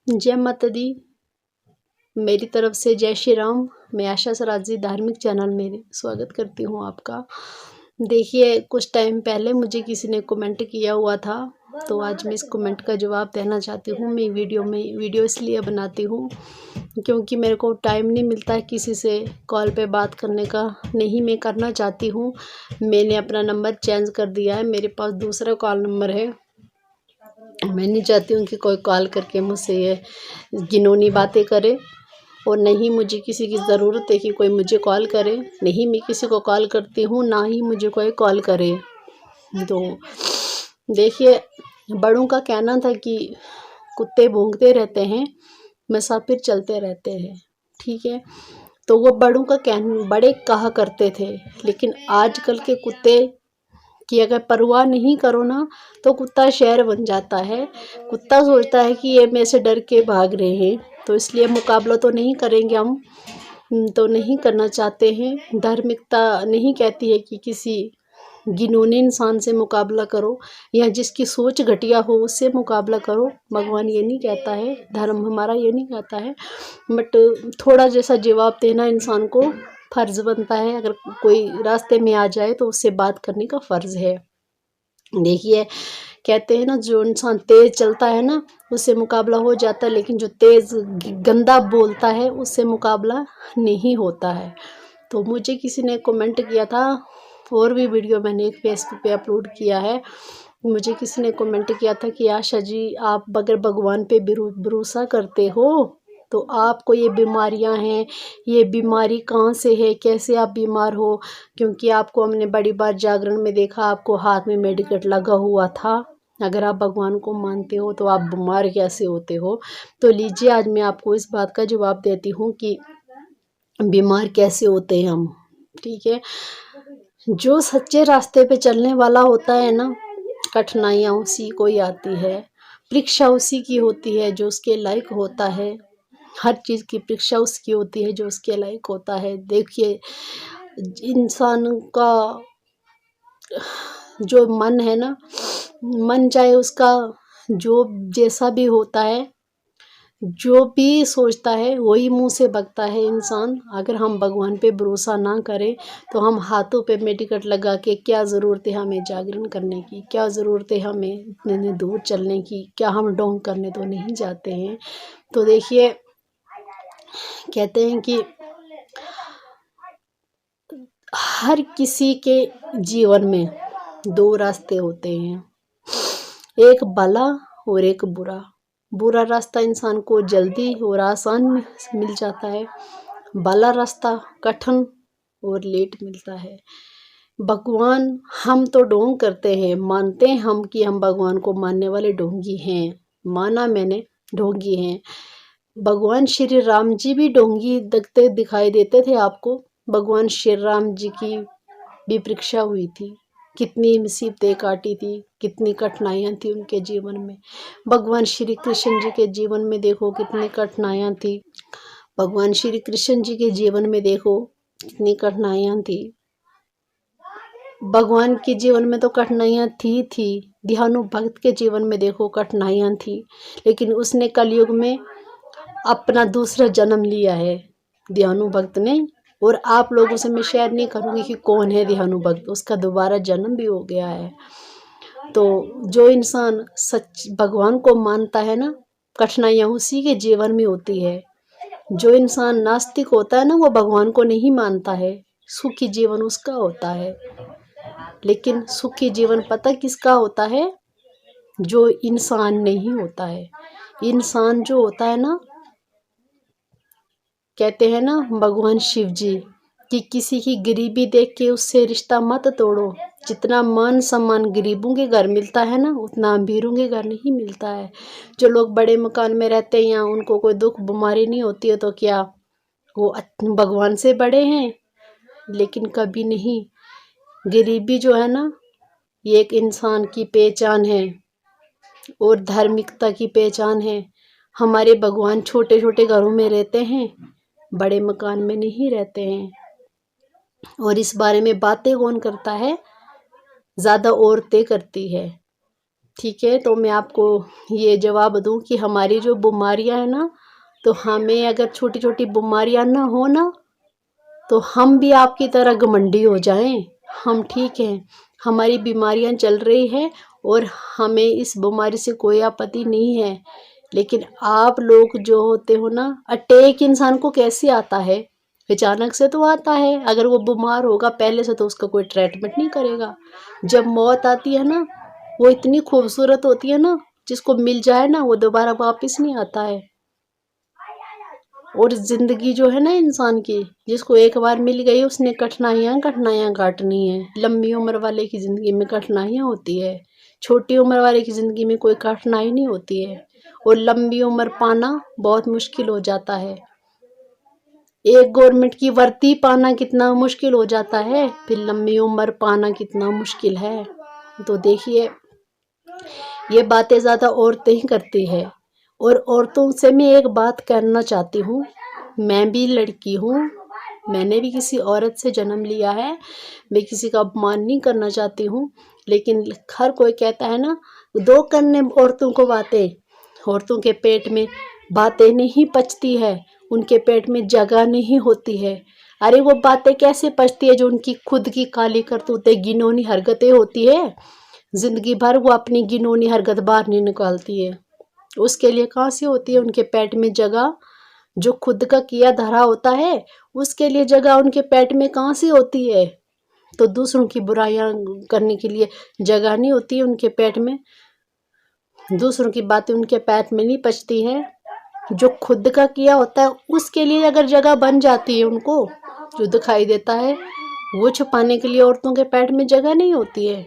जय माता दी। मेरी तरफ से जय श्री राम। मैं आशा सराजी धार्मिक चैनल में स्वागत करती हूँ आपका। देखिए, कुछ टाइम पहले मुझे किसी ने कमेंट किया हुआ था, तो आज मैं इस कमेंट का जवाब देना चाहती हूँ। मैं वीडियो इसलिए बनाती हूँ क्योंकि मेरे को टाइम नहीं मिलता है किसी से कॉल पे बात करने का। नहीं, मैं करना चाहती हूँ। मैंने अपना नंबर चेंज कर दिया है, मेरे पास दूसरा कॉल नंबर है। मैं नहीं चाहती हूँ कि कोई कॉल करके मुझसे ये घिनौनी बातें करे, और नहीं मुझे किसी की ज़रूरत है कि कोई मुझे कॉल करे। नहीं, मैं किसी को कॉल करती हूँ, ना ही मुझे कोई कॉल करे। तो देखिए, बड़ों का कहना था कि कुत्ते भौंकते रहते हैं, मुसाफिर चलते रहते हैं, ठीक है। तो वो बड़े कहा करते थे। लेकिन आजकल के कुत्ते कि अगर परवाह नहीं करो ना, तो कुत्ता शेर बन जाता है। कुत्ता सोचता है कि ये मेरे से डर के भाग रहे हैं, तो इसलिए मुकाबला तो नहीं करेंगे हम, तो नहीं करना चाहते हैं। धार्मिकता नहीं कहती है कि किसी घिनौने इंसान से मुकाबला करो, या जिसकी सोच घटिया हो उससे मुकाबला करो। भगवान ये नहीं कहता है, धर्म हमारा ये नहीं कहता है। बट थोड़ा जैसा जवाब देना इंसान को फ़र्ज़ बनता है। अगर कोई रास्ते में आ जाए तो उससे बात करने का फ़र्ज़ है। देखिए, कहते हैं ना, जो इंसान तेज़ चलता है ना, उससे मुकाबला हो जाता है, लेकिन जो तेज़ गंदा बोलता है उससे मुकाबला नहीं होता है। तो मुझे किसी ने कमेंट किया था, और भी वीडियो मैंने एक फेसबुक पे अपलोड किया है। मुझे किसी ने कमेंट किया था कि आशा जी, आप अगर भगवान पे भरोसा करते हो तो आपको ये बीमारियां हैं, ये बीमारी कहाँ से है, कैसे आप बीमार हो? क्योंकि आपको हमने बड़ी बार जागरण में देखा, आपको हाथ में मेडिकेट लगा हुआ था। अगर आप भगवान को मानते हो तो आप बीमार कैसे होते हो? तो लीजिए, आज मैं आपको इस बात का जवाब देती हूँ कि बीमार कैसे होते हैं हम, ठीक है। जो सच्चे रास्ते पे चलने वाला होता है ना, कठिनाइयाँ उसी को ही आती है, परीक्षा उसी की होती है जो उसके लायक होता है। हर चीज़ की परीक्षा उसकी होती है जो उसके लायक होता है। देखिए, इंसान का जो मन है ना, मन चाहे उसका जो जैसा भी होता है, जो भी सोचता है वही मुंह से बकता है इंसान। अगर हम भगवान पे भरोसा ना करें तो हम हाथों पे मेडिकेट लगा के, क्या ज़रूरत है हमें जागरण करने की, क्या ज़रूरत है हमें इतने दूर चलने की, क्या हम ढोंग करने तो नहीं जाते हैं। तो देखिए, कहते हैं कि हर किसी के जीवन में दो रास्ते होते हैं, एक भला और एक बुरा। बुरा रास्ता इंसान को जल्दी और आसान में मिल जाता है, भला रास्ता कठिन और लेट मिलता है। भगवान, हम तो ढोंग करते हैं, मानते हैं हम कि हम भगवान को मानने वाले ढोंगी हैं। माना मैंने, ढोंगी हैं। भगवान श्री राम जी भी ढोंगी दिखाई देते थे आपको। भगवान श्री राम जी की भी परीक्षा हुई थी, कितनी मुसीबतें काटी थी, कितनी कठिनाइयाँ थी उनके जीवन में। भगवान श्री कृष्ण जी के जीवन में देखो कितनी कठिनाइयाँ थी। भगवान श्री कृष्ण जी के जीवन में देखो कितनी कठिनाइयाँ थी। भगवान के जीवन में तो कठिनाइयाँ थी। ध्यानु भक्त के जीवन में देखो कठिनाइयाँ थी, लेकिन उसने कलयुग में अपना दूसरा जन्म लिया है, ध्यानु भक्त ने। और आप लोगों से मैं शेयर नहीं करूँगी कि कौन है ध्यानु भक्त, उसका दोबारा जन्म भी हो गया है। तो जो इंसान सच भगवान को मानता है ना, कठिनाइयाँ उसी के जीवन में होती है। जो इंसान नास्तिक होता है ना, वो भगवान को नहीं मानता है, सुखी जीवन उसका होता है। लेकिन सुखी जीवन पता किसका होता है? जो इंसान नहीं होता है। इंसान जो होता है ना, कहते हैं ना भगवान शिव जी कि किसी की गरीबी देख के उससे रिश्ता मत तोड़ो। जितना मान सम्मान गरीबों के घर मिलता है ना, उतना अमीरों के घर नहीं मिलता है। जो लोग बड़े मकान में रहते हैं या उनको कोई दुख बीमारी नहीं होती है, तो क्या वो भगवान से बड़े हैं? लेकिन कभी नहीं। गरीबी जो है ना, ये एक इंसान की पहचान है और धार्मिकता की पहचान है। हमारे भगवान छोटे छोटे घरों में रहते हैं, बड़े मकान में नहीं रहते हैं। और इस बारे में बातें कौन करता है? ज़्यादा औरतें करती है। ठीक है, तो मैं आपको ये जवाब दूं कि हमारी जो बीमारियां हैं ना, तो हमें अगर छोटी छोटी बीमारियां ना हो ना, तो हम भी आपकी तरह घमंडी हो जाएं। हम ठीक हैं, हमारी बीमारियां चल रही है और हमें इस बीमारी से कोई आपत्ति नहीं है, लेकिन आप लोग जो होते हो ना, अटैक इंसान को कैसे आता है? अचानक से तो आता है। अगर वो बीमार होगा पहले से तो उसका कोई ट्रीटमेंट नहीं करेगा। जब मौत आती है ना, वो इतनी खूबसूरत होती है ना, जिसको मिल जाए ना वो दोबारा वापस नहीं आता है। और जिंदगी जो है ना इंसान की, जिसको एक बार मिल गई उसने कठिनाइयाँ कठिनाइयाँ काटनी है। लंबी उम्र वाले की जिंदगी में कठिनाइयाँ होती है, छोटी उम्र वाले की जिंदगी में कोई कठिनाई नहीं होती है। और लंबी उम्र पाना बहुत मुश्किल हो जाता है। एक गवर्नमेंट की वर्दी पाना कितना मुश्किल हो जाता है, फिर लंबी उम्र पाना कितना मुश्किल है। तो देखिए, ये बातें ज़्यादा औरतें ही करती है। और औरतों से मैं एक बात करना चाहती हूँ, मैं भी लड़की हूँ, मैंने भी किसी औरत से जन्म लिया है, मैं किसी का अपमान नहीं करना चाहती हूँ, लेकिन हर कोई कहता है ना, दो करने औरतों को बातें, औरतों के पेट में बातें नहीं पचती है, उनके पेट में जगह नहीं होती है। अरे वो बातें कैसे पचती है जो उनकी खुद की काली करतूतें घिनौनी हरकतें होती है, जिंदगी भर वो अपनी घिनौनी हरकत बाहर नहीं निकालती है, उसके लिए कहाँ से होती है उनके पेट में जगह? जो खुद का किया धरा होता है उसके लिए जगह उनके पेट में कहाँ से होती है? तो दूसरों की बुराइयां करने के लिए जगह नहीं होती है उनके पेट में, दूसरों की बातें उनके पेट में नहीं पचती हैं। जो खुद का किया होता है उसके लिए अगर जगह बन जाती है उनको, जो दिखाई देता है वो छुपाने के लिए औरतों के पेट में जगह नहीं होती है।